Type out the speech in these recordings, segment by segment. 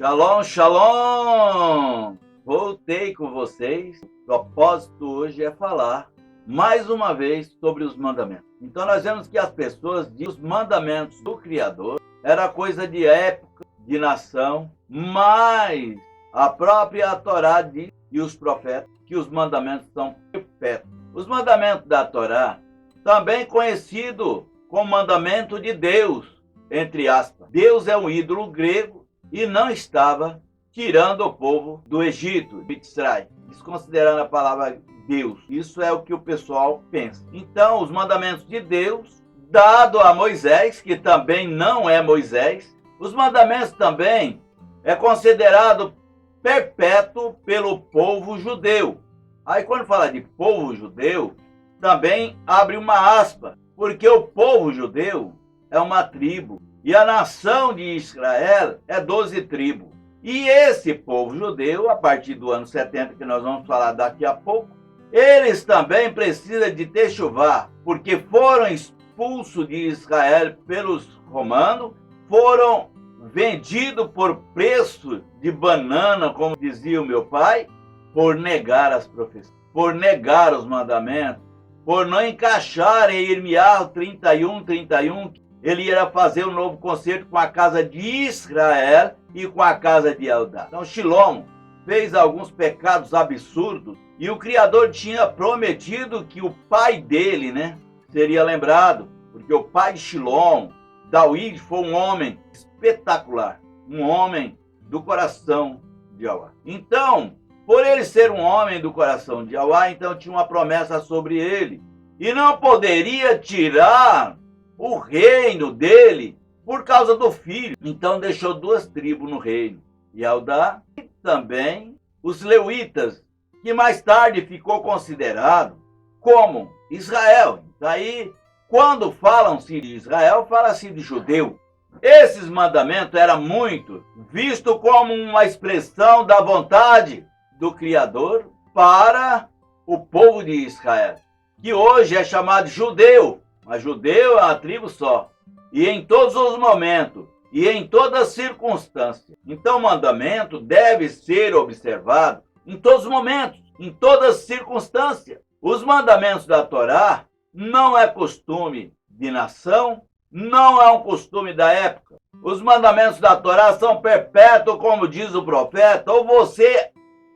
Shalom, shalom! Voltei com vocês. O propósito hoje é falar mais uma vez sobre os mandamentos. Então nós vemos que as pessoas dizem que os mandamentos do Criador era coisa de época, de nação, mas a própria Torá diz, e os profetas, que os mandamentos são perpétuos. Os mandamentos da Torá, também conhecido como mandamento de Deus, entre aspas. Deus é um ídolo grego e não estava tirando o povo do Egito, de Mitzray, desconsiderando a palavra Deus. Isso é o que o pessoal pensa. Então, os mandamentos de Deus, dado a Moisés, que também não é Moisés, os mandamentos também é considerado perpétuo pelo povo judeu. Aí, quando fala de povo judeu, também abre uma aspa, porque o povo judeu é uma tribo, e a nação de Israel é 12 tribos. E esse povo judeu, a partir do ano 70, que nós vamos falar daqui a pouco, eles também precisam de techuvá, porque foram expulsos de Israel pelos romanos, foram vendidos por preço de banana, como dizia o meu pai, por negar as profecias, por negar os mandamentos, por não encaixar em Irmiá 31, ele ia fazer um novo concerto com a casa de Israel e com a casa de Eldá. Então, Shilom fez alguns pecados absurdos e o Criador tinha prometido que o pai dele, seria lembrado, porque o pai de Shilom, David, foi um homem espetacular, um homem do coração de Yahweh. Então, por ele ser um homem do coração de Yahweh, então tinha uma promessa sobre ele e não poderia tirar o reino dele por causa do filho. Então deixou 2 tribos no reino, Eldá e também os leuitas, que mais tarde ficou considerado como Israel. Daí, quando falam-se de Israel, fala-se de judeu. Esses mandamentos eram muito vistos como uma expressão da vontade do Criador para o povo de Israel, que hoje é chamado judeu. Mas judeu é uma tribo só. E em todos os momentos, e em todas as circunstâncias. Então o mandamento deve ser observado em todos os momentos, em todas as circunstâncias. Os mandamentos da Torá não é costume de nação, não é um costume da época. Os mandamentos da Torá são perpétuos, como diz o profeta, ou você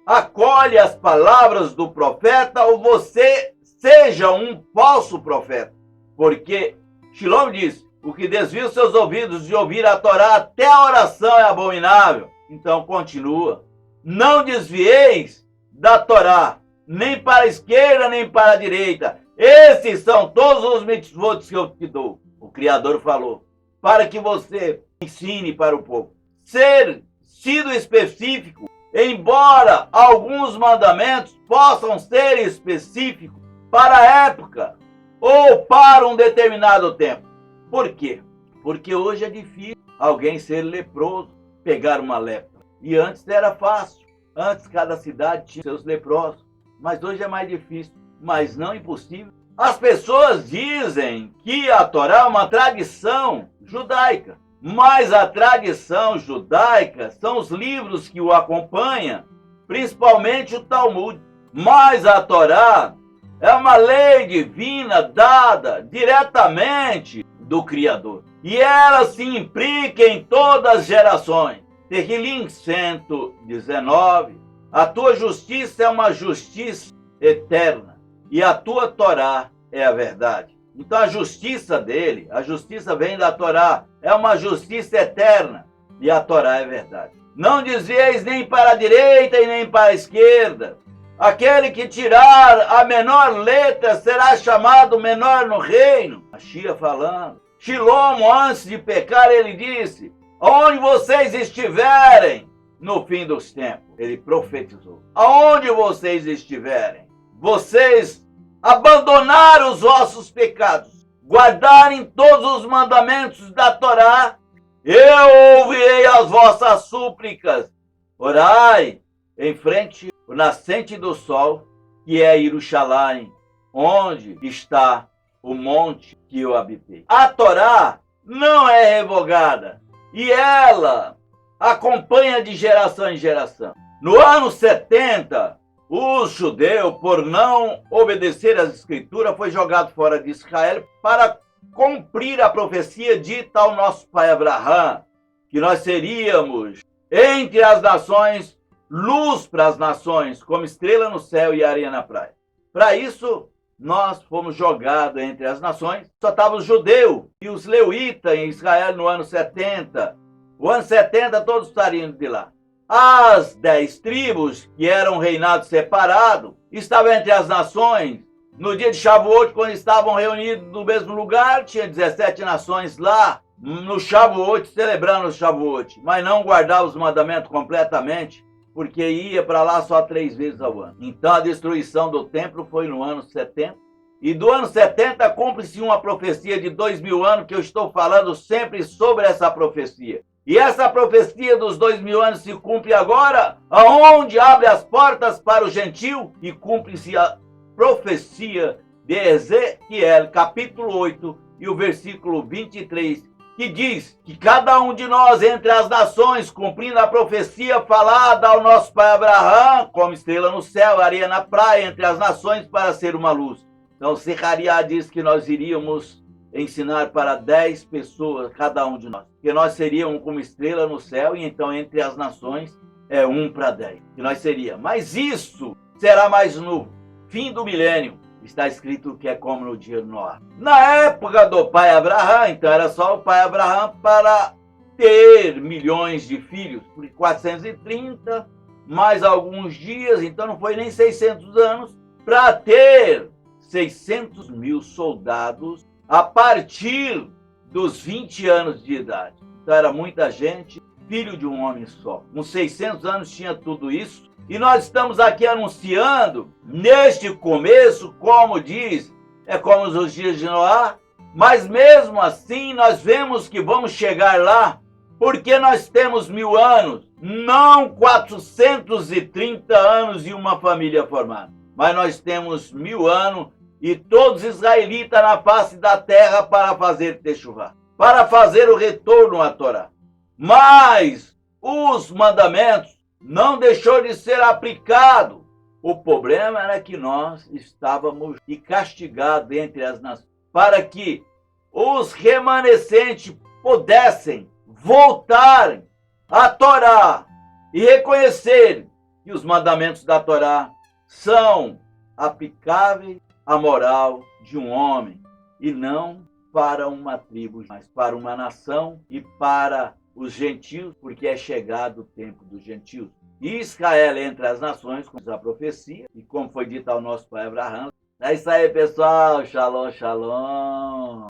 acolhe as palavras do profeta, ou você seja um falso profeta. Porque Shilom diz, o que desvia os seus ouvidos de ouvir a Torá até a oração é abominável. Então continua, não desvieis da Torá, nem para a esquerda, nem para a direita. Esses são todos os mitzvot que eu te dou. O Criador falou, para que você ensine para o povo. Ser sido específico, embora alguns mandamentos possam ser específicos para a época, ou para um determinado tempo. Por quê? Porque hoje é difícil alguém ser leproso, pegar uma lepra. E antes era fácil. Antes cada cidade tinha seus leprosos. Mas hoje é mais difícil, mas não impossível. As pessoas dizem que a Torá é uma tradição judaica. Mas a tradição judaica são os livros que o acompanham, principalmente o Talmud. Mas a Torá é uma lei divina dada diretamente do Criador. E ela se implica em todas as gerações. Tehillim 119. A tua justiça é uma justiça eterna. E a tua Torá é a verdade. Então a justiça dele, a justiça vem da Torá, é uma justiça eterna. E a Torá é verdade. Não desvieis nem para a direita e nem para a esquerda. Aquele que tirar a menor letra será chamado menor no reino. A Shia falando. Shilom, antes de pecar, ele disse, aonde vocês estiverem no fim dos tempos, ele profetizou. Aonde vocês estiverem, vocês abandonaram os vossos pecados, guardarem todos os mandamentos da Torá, eu ouvirei as vossas súplicas. Orai em frente ao nascente do sol, que é Jerusalém, onde está o monte que eu habitei. A Torá não é revogada e ela acompanha de geração em geração. No ano 70, o judeu, por não obedecer às escrituras, foi jogado fora de Israel para cumprir a profecia dita ao nosso pai Abraão, que nós seríamos, entre as nações, luz para as nações, como estrela no céu e areia na praia. Para isso, nós fomos jogados entre as nações. Só estavam os judeus e os leuítas em Israel no ano 70. O ano 70 todos estariam de lá. As 10 tribos, que eram reinados separados, estavam entre as nações. No dia de Shavuot, quando estavam reunidos no mesmo lugar, tinha 17 nações lá, no Shavuot, celebrando o Shavuot, mas não guardavam os mandamentos completamente, porque ia para lá só 3 vezes ao ano. Então a destruição do templo foi no ano 70. E do ano 70 cumpre-se uma profecia de 2000 anos, que eu estou falando sempre sobre essa profecia. E essa profecia dos 2000 anos se cumpre agora, aonde abre as portas para o gentil, e cumpre-se a profecia de Ezequiel, capítulo 8, e o versículo 23, que diz que cada um de nós entre as nações, cumprindo a profecia falada ao nosso pai Abraão, como estrela no céu, areia na praia, entre as nações, para ser uma luz. Então, Secariá diz que nós iríamos ensinar para 10 pessoas, cada um de nós, que nós seríamos como estrela no céu, e então entre as nações é 1 para 10, que nós seríamos. Mas isso será mais no fim do milênio. Está escrito que é como no dia de Noé. Na época do pai Abraão, então era só o pai Abraão para ter milhões de filhos, por 430, mais alguns dias, então não foi nem 600 anos, para ter 600 mil soldados a partir dos 20 anos de idade. Então era muita gente, filho de um homem só. Com 600 anos tinha tudo isso. E nós estamos aqui anunciando, neste começo, como diz, é como os dias de Noé, mas mesmo assim nós vemos que vamos chegar lá, porque nós temos 1000 anos, não 430 anos e uma família formada, mas nós temos 1000 anos e todos os israelitas na face da terra para fazer Techuvá, para fazer o retorno à Torá. Mas os mandamentos não deixou de ser aplicado. O problema era que nós estávamos castigados entre as nações, para que os remanescentes pudessem voltar à Torá e reconhecer que os mandamentos da Torá são aplicáveis à moral de um homem, e não para uma tribo, mas para uma nação e para os gentios, porque é chegado o tempo dos gentios. E Israel entre as nações, com a profecia, e como foi dito ao nosso pai Abraão. É isso aí, pessoal. Shalom, shalom.